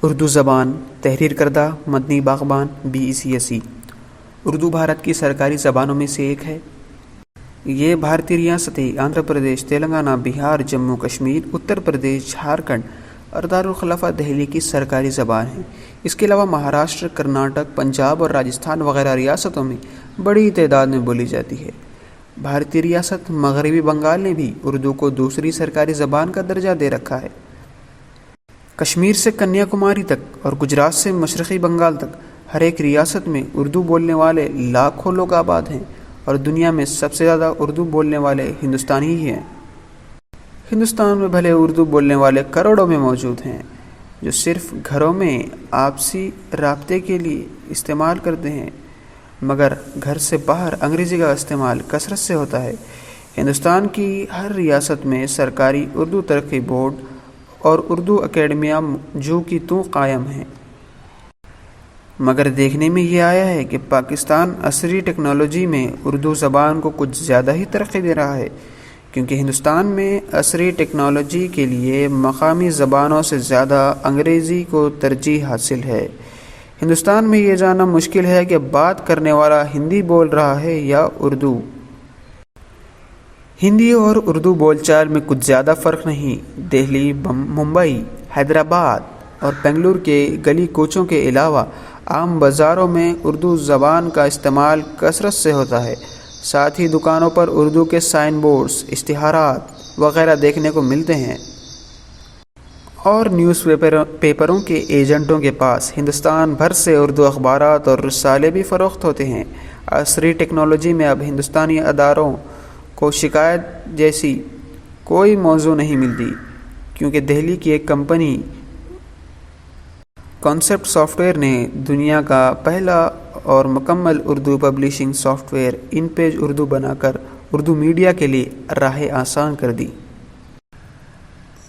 اردو زبان تحریر کردہ مدنی باغبان BECSE اردو بھارت کی سرکاری زبانوں میں سے ایک ہے۔ یہ بھارتی ریاستیں آندھرا پردیش، تلنگانہ، بہار، جموں کشمیر، اتر پردیش، جھارکھنڈ اور دارالخلافہ دہلی کی سرکاری زبان ہے۔ اس کے علاوہ مہاراشٹر، کرناٹک، پنجاب اور راجستھان وغیرہ ریاستوں میں بڑی تعداد میں بولی جاتی ہے۔ بھارتی ریاست مغربی بنگال نے بھی اردو کو دوسری سرکاری زبان کا درجہ دے رکھا ہے۔ کشمیر سے کنیا کماری تک اور گجرات سے مشرقی بنگال تک ہر ایک ریاست میں اردو بولنے والے لاکھوں لوگ آباد ہیں، اور دنیا میں سب سے زیادہ اردو بولنے والے ہندوستانی ہی ہیں۔ ہندوستان میں بھلے اردو بولنے والے کروڑوں میں موجود ہیں، جو صرف گھروں میں آپسی رابطے کے لیے استعمال کرتے ہیں، مگر گھر سے باہر انگریزی کا استعمال کثرت سے ہوتا ہے۔ ہندوستان کی ہر ریاست میں سرکاری اردو ترقی بورڈ اور اردو اکیڈمیاں جو کی توں قائم ہیں، مگر دیکھنے میں یہ آیا ہے کہ پاکستان عصری ٹیکنالوجی میں اردو زبان کو کچھ زیادہ ہی ترقی دے رہا ہے، کیونکہ ہندوستان میں عصری ٹیکنالوجی کے لیے مقامی زبانوں سے زیادہ انگریزی کو ترجیح حاصل ہے۔ ہندوستان میں یہ جاننا مشکل ہے کہ بات کرنے والا ہندی بول رہا ہے یا اردو۔ ہندی اور اردو بول چال میں کچھ زیادہ فرق نہیں۔ دہلی، ممبئی، حیدرآباد اور بنگلور کے گلی کوچوں کے علاوہ عام بازاروں میں اردو زبان کا استعمال کثرت سے ہوتا ہے۔ ساتھ ہی دکانوں پر اردو کے سائن بورڈز، اشتہارات وغیرہ دیکھنے کو ملتے ہیں، اور نیوز پیپروں کے ایجنٹوں کے پاس ہندوستان بھر سے اردو اخبارات اور رسالے بھی فروخت ہوتے ہیں۔ عصری ٹیکنالوجی میں اب ہندوستانی اداروں کو شکایت جیسی کوئی موضوع نہیں ملتی، کیونکہ دہلی کی ایک کمپنی کانسیپٹ سافٹ ویئر نے دنیا کا پہلا اور مکمل Urdu publishing soft where in page Urdu بنا کر اردو میڈیا کے لیے راہ آسان کر دی۔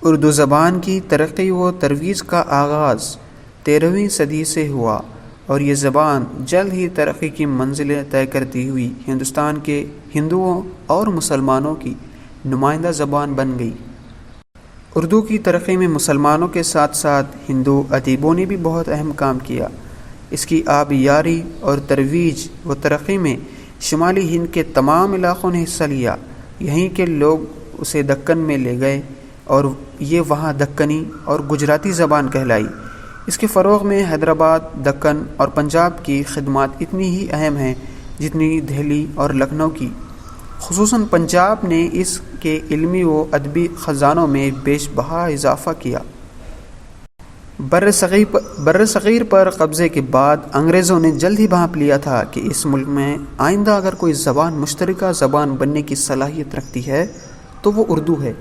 اردو زبان کی ترقی و ترویج کا آغاز 13ویں صدی سے ہوا، اور یہ زبان جلد ہی ترقی کی منزلیں طے کرتی ہوئی ہندوستان کے ہندوؤں اور مسلمانوں کی نمائندہ زبان بن گئی۔ اردو کی ترقی میں مسلمانوں کے ساتھ ساتھ ہندو ادیبوں نے بھی بہت اہم کام کیا۔ اس کی آبیاری اور ترویج و ترقی میں شمالی ہند کے تمام علاقوں نے حصہ لیا۔ یہیں کے لوگ اسے دکن میں لے گئے اور یہ وہاں دکنی اور گجراتی زبان کہلائی۔ اس کے فروغ میں حیدرآباد، دکن اور پنجاب کی خدمات اتنی ہی اہم ہیں جتنی دہلی اور لکھنؤ کی۔ خصوصاً پنجاب نے اس کے علمی و ادبی خزانوں میں بیش بہا اضافہ کیا۔ بر صغیر پر قبضے کے بعد انگریزوں نے جلد ہی بھانپ لیا تھا کہ اس ملک میں آئندہ اگر کوئی زبان مشترکہ زبان بننے کی صلاحیت رکھتی ہے تو وہ اردو ہے۔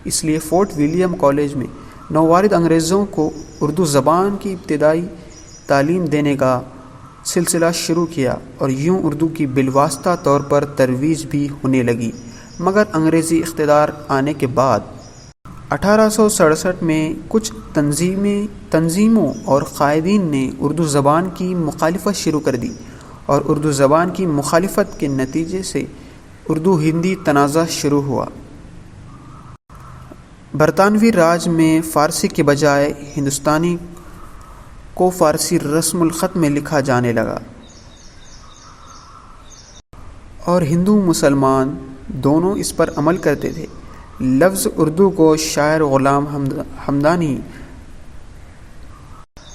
اس لیے فورٹ ولیم کالج میں نووارد انگریزوں کو اردو زبان کی ابتدائی تعلیم دینے کا سلسلہ شروع کیا، اور یوں اردو کی بالواسطہ طور پر ترویج بھی ہونے لگی۔ مگر انگریزی اقتدار آنے کے بعد 1867 میں کچھ تنظیموں اور قائدین نے اردو زبان کی مخالفت شروع کر دی، اور اردو زبان کی مخالفت کے نتیجے سے اردو ہندی تنازع شروع ہوا۔ برطانوی راج میں فارسی کے بجائے ہندوستانی کو فارسی رسم الخط میں لکھا جانے لگا، اور ہندو مسلمان دونوں اس پر عمل کرتے تھے۔ لفظ اردو کو شاعر غلام حمدانی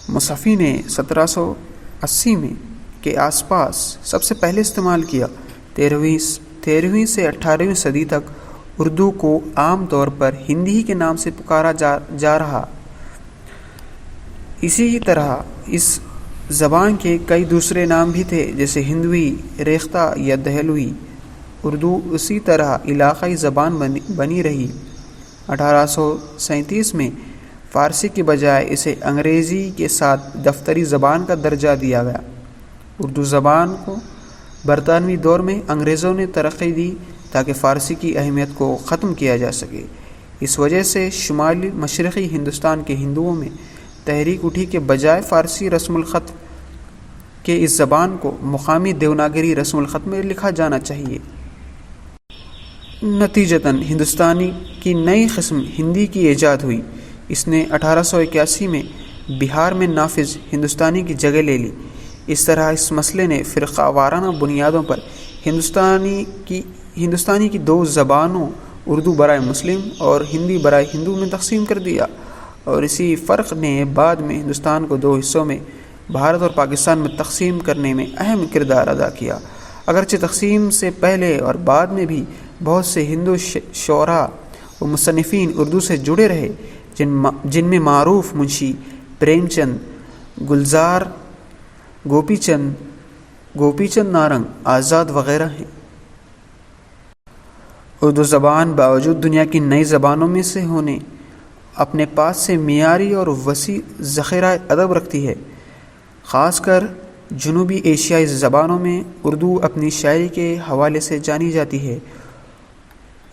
مصحفی نے 1780 میں کے آس پاس سب سے پہلے استعمال کیا۔ 13ویں سے 18ویں صدی تک اردو کو عام طور پر ہندی ہی کے نام سے پکارا جا رہا۔ اسی طرح اس زبان کے کئی دوسرے نام بھی تھے، جیسے ہندوی، ریختہ یا دہلوی۔ اردو اسی طرح علاقائی زبان بنی رہی۔ 1837 میں فارسی کے بجائے اسے انگریزی کے ساتھ دفتری زبان کا درجہ دیا گیا۔ اردو زبان کو برطانوی دور میں انگریزوں نے ترقی دی تاکہ فارسی کی اہمیت کو ختم کیا جا سکے۔ اس وجہ سے شمالی مشرقی ہندوستان کے ہندوؤں میں تحریک اٹھی کہ بجائے فارسی رسم الخط کے اس زبان کو مقامی دیوناگری رسم الخط میں لکھا جانا چاہیے۔ نتیجتاً ہندوستانی کی نئی قسم ہندی کی ایجاد ہوئی۔ اس نے 1881 میں بہار میں نافذ ہندوستانی کی جگہ لے لی۔ اس طرح اس مسئلے نے فرقہ وارانہ بنیادوں پر ہندوستانی کی دو زبانوں اردو برائے مسلم اور ہندی برائے ہندو میں تقسیم کر دیا، اور اسی فرق نے بعد میں ہندوستان کو دو حصوں میں بھارت اور پاکستان میں تقسیم کرنے میں اہم کردار ادا کیا۔ اگرچہ تقسیم سے پہلے اور بعد میں بھی بہت سے ہندو شعراء و مصنفین اردو سے جڑے رہے، جن میں معروف منشی پریم چند، گلزار، گوپی چند نارنگ، آزاد وغیرہ ہیں۔ اردو زبان باوجود دنیا کی نئی زبانوں میں سے ہونے اپنے پاس سے معیاری اور وسیع ذخیرہ ادب رکھتی ہے۔ خاص کر جنوبی ایشیائی زبانوں میں اردو اپنی شاعری کے حوالے سے جانی جاتی ہے۔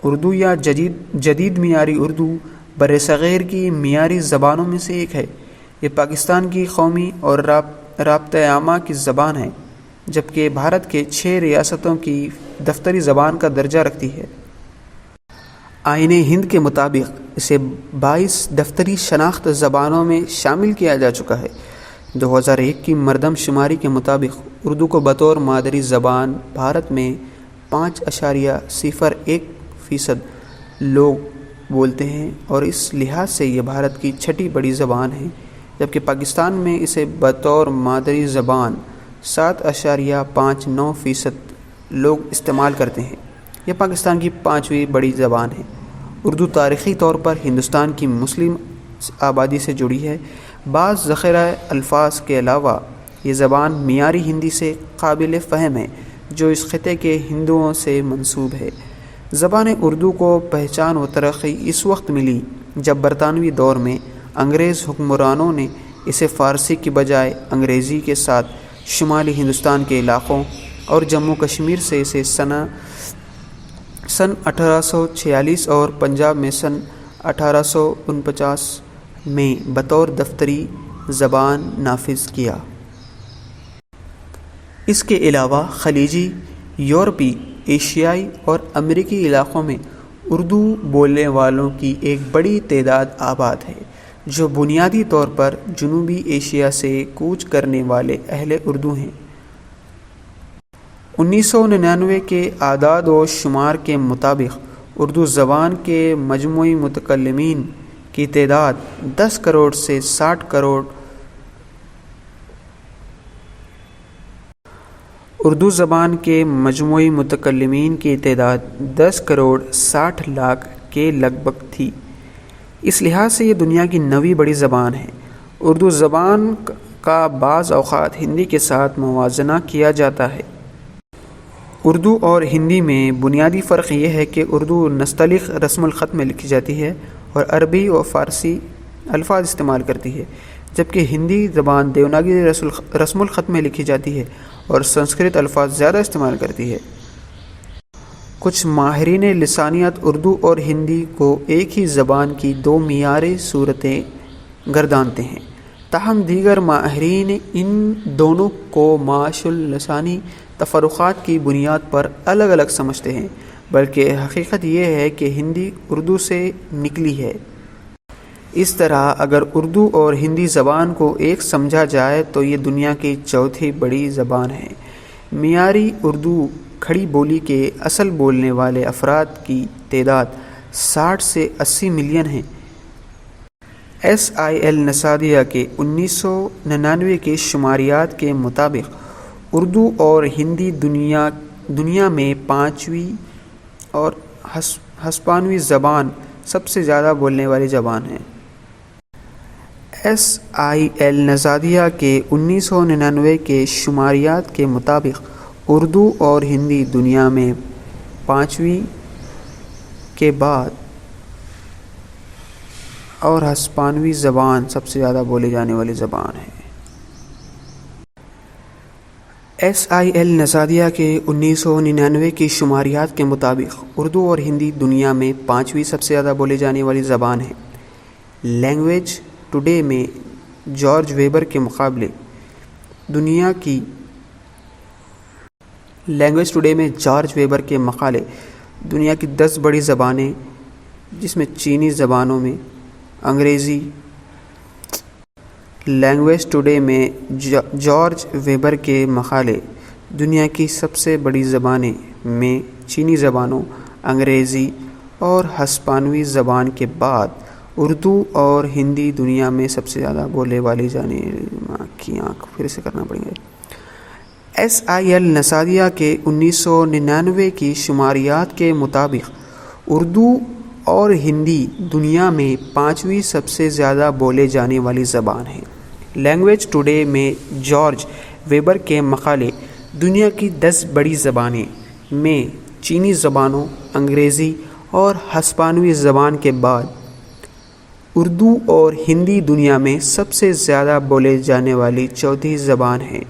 اردو یا جدید معیاری اردو برصغیر کی معیاری زبانوں میں سے ایک ہے۔ یہ پاکستان کی قومی اور رابطہ عامہ کی زبان ہے، جبکہ بھارت کے 6 ریاستوں کی دفتری زبان کا درجہ رکھتی ہے۔ آئین ہند کے مطابق اسے 22 دفتری شناخت زبانوں میں شامل کیا جا چکا ہے۔ 2001 کی مردم شماری کے مطابق اردو کو بطور مادری زبان بھارت میں 5.01% لوگ بولتے ہیں، اور اس لحاظ سے یہ بھارت کی 6ٹھی بڑی زبان ہے، جبکہ پاکستان میں اسے بطور مادری زبان 7.59% لوگ استعمال کرتے ہیں۔ یہ پاکستان کی 5ویں بڑی زبان ہے۔ اردو تاریخی طور پر ہندوستان کی مسلم آبادی سے جڑی ہے۔ بعض ذخیرہ الفاظ کے علاوہ یہ زبان معیاری ہندی سے قابل فہم ہے، جو اس خطے کے ہندوؤں سے منسوب ہے۔ زبان اردو کو پہچان و ترقی اس وقت ملی جب برطانوی دور میں انگریز حکمرانوں نے اسے فارسی کی بجائے انگریزی کے ساتھ شمالی ہندوستان کے علاقوں اور جموں کشمیر سے اسے سن 1846 اور پنجاب میں سن 1849 میں بطور دفتری زبان نافذ کیا۔ اس کے علاوہ خلیجی، یورپی، ایشیائی اور امریکی علاقوں میں اردو بولنے والوں کی ایک بڑی تعداد آباد ہے، جو بنیادی طور پر جنوبی ایشیا سے کوچ کرنے والے اہل اردو ہیں۔ 1999 کے اعداد و شمار کے مطابق اردو زبان کے مجموعی متکلمین کی تعداد 10 کروڑ سے 60 کروڑ۔ اردو زبان کے مجموعی متکلمین کی تعداد 10 کروڑ 60 لاکھ کے لگ بھگ تھی۔ اس لحاظ سے یہ دنیا کی 9ویں بڑی زبان ہے۔ اردو زبان کا بعض اوقات ہندی کے ساتھ موازنہ کیا جاتا ہے۔ اردو اور ہندی میں بنیادی فرق یہ ہے کہ اردو نستعلیق رسم الخط میں لکھی جاتی ہے اور عربی و فارسی الفاظ استعمال کرتی ہے، جبکہ ہندی زبان دیوناگری رسم الخط میں لکھی جاتی ہے اور سنسکرت الفاظ زیادہ استعمال کرتی ہے۔ کچھ ماہرین لسانیات اردو اور ہندی کو ایک ہی زبان کی 2 معیاری صورتیں گردانتے ہیں، تاہم دیگر ماہرین ان دونوں کو معاش اللسانی تفرقات کی بنیاد پر الگ الگ سمجھتے ہیں، بلکہ حقیقت یہ ہے کہ ہندی اردو سے نکلی ہے۔ اس طرح اگر اردو اور ہندی زبان کو ایک سمجھا جائے تو یہ دنیا کی 4تھی بڑی زبان ہے۔ معیاری اردو کھڑی بولی کے اصل بولنے والے افراد کی تعداد 60 سے 80 ملین ہے۔ SIL نسادیہ کے 1999 کے شماریات کے مطابق اردو اور ہندی دنیا میں 5ویں اور ہسپانوی زبان سب سے زیادہ بولنے والی زبان ہے۔ SIL نسادیہ کے 1999 کے شماریات کے مطابق اردو اور ہندی دنیا میں 5ویں کے بعد اور ہسپانوی زبان سب سے زیادہ بولے جانے والی زبان ہے۔ SIL نسادیہ کے 1999 کی شماریات کے مطابق اردو اور ہندی دنیا میں 5ویں سب سے زیادہ بولے جانے والی زبان ہے۔ لینگویج ٹوڈے میں جارج ویبر کے مقابلے دنیا کی 10 بڑی زبانیں، جس میں چینی زبانوں میں انگریزی، لینگویج ٹوڈے میں جارج ویبر کے مقالے دنیا کی سب سے بڑی زبانیں میں چینی زبانوں، انگریزی اور ہسپانوی زبان کے بعد اردو اور ہندی دنیا میں سب سے زیادہ بولے والی جانے کی آنکھ پھر سے کرنا پڑیں گے۔ SIL نساجیہ کے 1999 کی شماریات کے مطابق اردو اور ہندی دنیا میں 5ویں سب سے زیادہ بولے جانے والی زبان ہے۔ لینگویج ٹوڈے میں جارج ویبر کے مقالے دنیا کی 10 بڑی زبانیں میں چینی زبانوں، انگریزی اور ہسپانوی زبان کے بعد اردو اور ہندی دنیا میں سب سے زیادہ بولے جانے والی چوتھی زبان ہے۔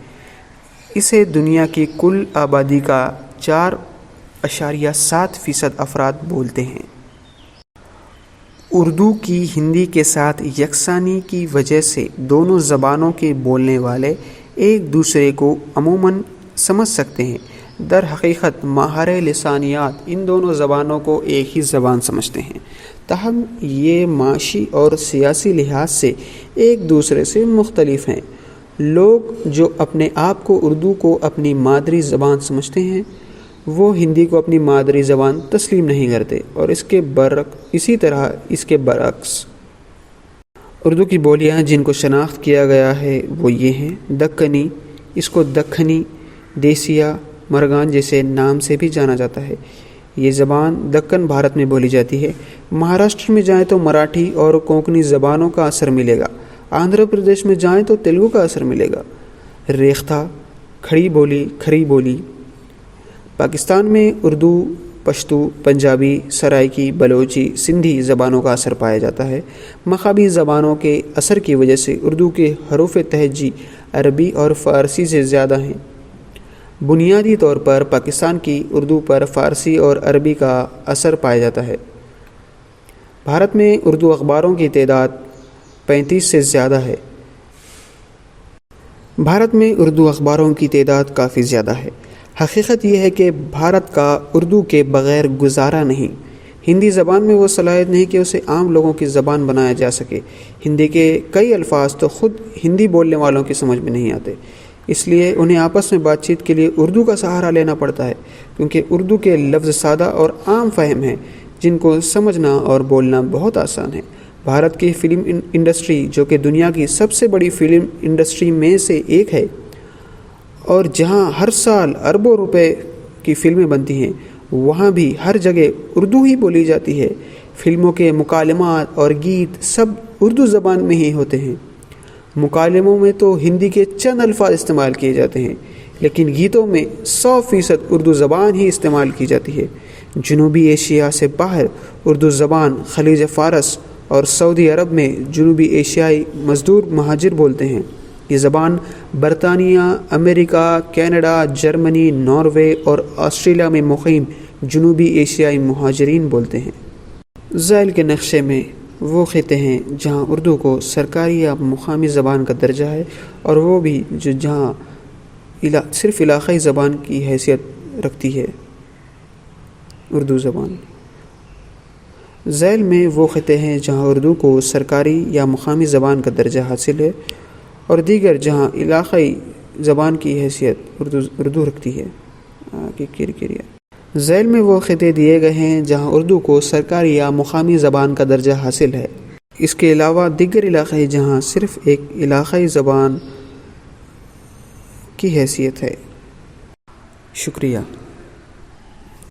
اسے دنیا کی کل آبادی کا 4.7% افراد بولتے ہیں۔ اردو کی ہندی کے ساتھ یکسانی کی وجہ سے دونوں زبانوں کے بولنے والے ایک دوسرے کو عموماً سمجھ سکتے ہیں۔ در حقیقت ماہر لسانیات ان دونوں زبانوں کو ایک ہی زبان سمجھتے ہیں، تاہم یہ معاشی اور سیاسی لحاظ سے ایک دوسرے سے مختلف ہیں۔ لوگ جو اپنے آپ کو اردو کو اپنی مادری زبان سمجھتے ہیں وہ ہندی کو اپنی مادری زبان تسلیم نہیں کرتے، اور اسی طرح اس کے برعکس اردو کی بولیاں جن کو شناخت کیا گیا ہے وہ یہ ہیں: دکنی، اس کو دکھنی، دیسیا، مرگان جیسے نام سے بھی جانا جاتا ہے۔ یہ زبان دکن بھارت میں بولی جاتی ہے۔ مہاراشٹر میں جائیں تو مراٹھی اور کونکنی زبانوں کا اثر ملے گا۔ آندھرا پردیش میں جائیں تو تیلگو کا اثر ملے گا۔ ریختہ، کھڑی بولی۔ پاکستان میں اردو، پشتو، پنجابی، سرائکی، بلوچی، سندھی زبانوں کا اثر پایا جاتا ہے۔ مغربی زبانوں کے اثر کی وجہ سے اردو کے حروف تہجی عربی اور فارسی سے زیادہ ہیں۔ بنیادی طور پر پاکستان کی اردو پر فارسی اور عربی کا اثر پایا جاتا ہے۔ بھارت میں اردو اخباروں کی تعداد 35 سے زیادہ ہے۔ بھارت میں اردو اخباروں کی تعداد کافی زیادہ ہے۔ حقیقت یہ ہے کہ بھارت کا اردو کے بغیر گزارا نہیں۔ ہندی زبان میں وہ صلاحیت نہیں کہ اسے عام لوگوں کی زبان بنایا جا سکے۔ ہندی کے کئی الفاظ تو خود ہندی بولنے والوں کی سمجھ میں نہیں آتے، اس لیے انہیں آپس میں بات چیت کے لیے اردو کا سہارا لینا پڑتا ہے، کیونکہ اردو کے لفظ سادہ اور عام فہم ہیں جن کو سمجھنا اور بولنا بہت آسان ہے۔ بھارت کی فلم انڈسٹری، جو کہ دنیا کی سب سے بڑی فلم انڈسٹری میں سے ایک ہے اور جہاں ہر سال اربوں روپے کی فلمیں بنتی ہیں، وہاں بھی ہر جگہ اردو ہی بولی جاتی ہے۔ فلموں کے مکالمات اور گیت سب اردو زبان میں ہی ہوتے ہیں۔ مکالموں میں تو ہندی کے چند الفاظ استعمال کیے جاتے ہیں، لیکن گیتوں میں 100% اردو زبان ہی استعمال کی جاتی ہے۔ جنوبی ایشیا سے باہر اردو زبان خلیج فارس اور سعودی عرب میں جنوبی ایشیائی مزدور مہاجر بولتے ہیں۔ یہ زبان برطانیہ، امریکہ، کینیڈا، جرمنی، ناروے اور آسٹریلیا میں مقیم جنوبی ایشیائی مہاجرین بولتے ہیں۔ ذیل کے نقشے میں وہ خطے ہیں جہاں اردو کو سرکاری یا مقامی زبان کا درجہ ہے، اور وہ بھی جہاں صرف علاقائی زبان کی حیثیت رکھتی ہے اردو زبان۔ ذیل میں وہ خطے ہیں جہاں اردو کو سرکاری یا مقامی زبان کا درجہ حاصل ہے، اور دیگر جہاں علاقائی زبان کی حیثیت اردو رکھتی ہے۔ ذیل میں وہ خطے دیے گئے ہیں جہاں اردو کو سرکاری یا مقامی زبان کا درجہ حاصل ہے۔ اس کے علاوہ دیگر علاقے جہاں صرف ایک علاقائی زبان کی حیثیت ہے۔ شکریہ۔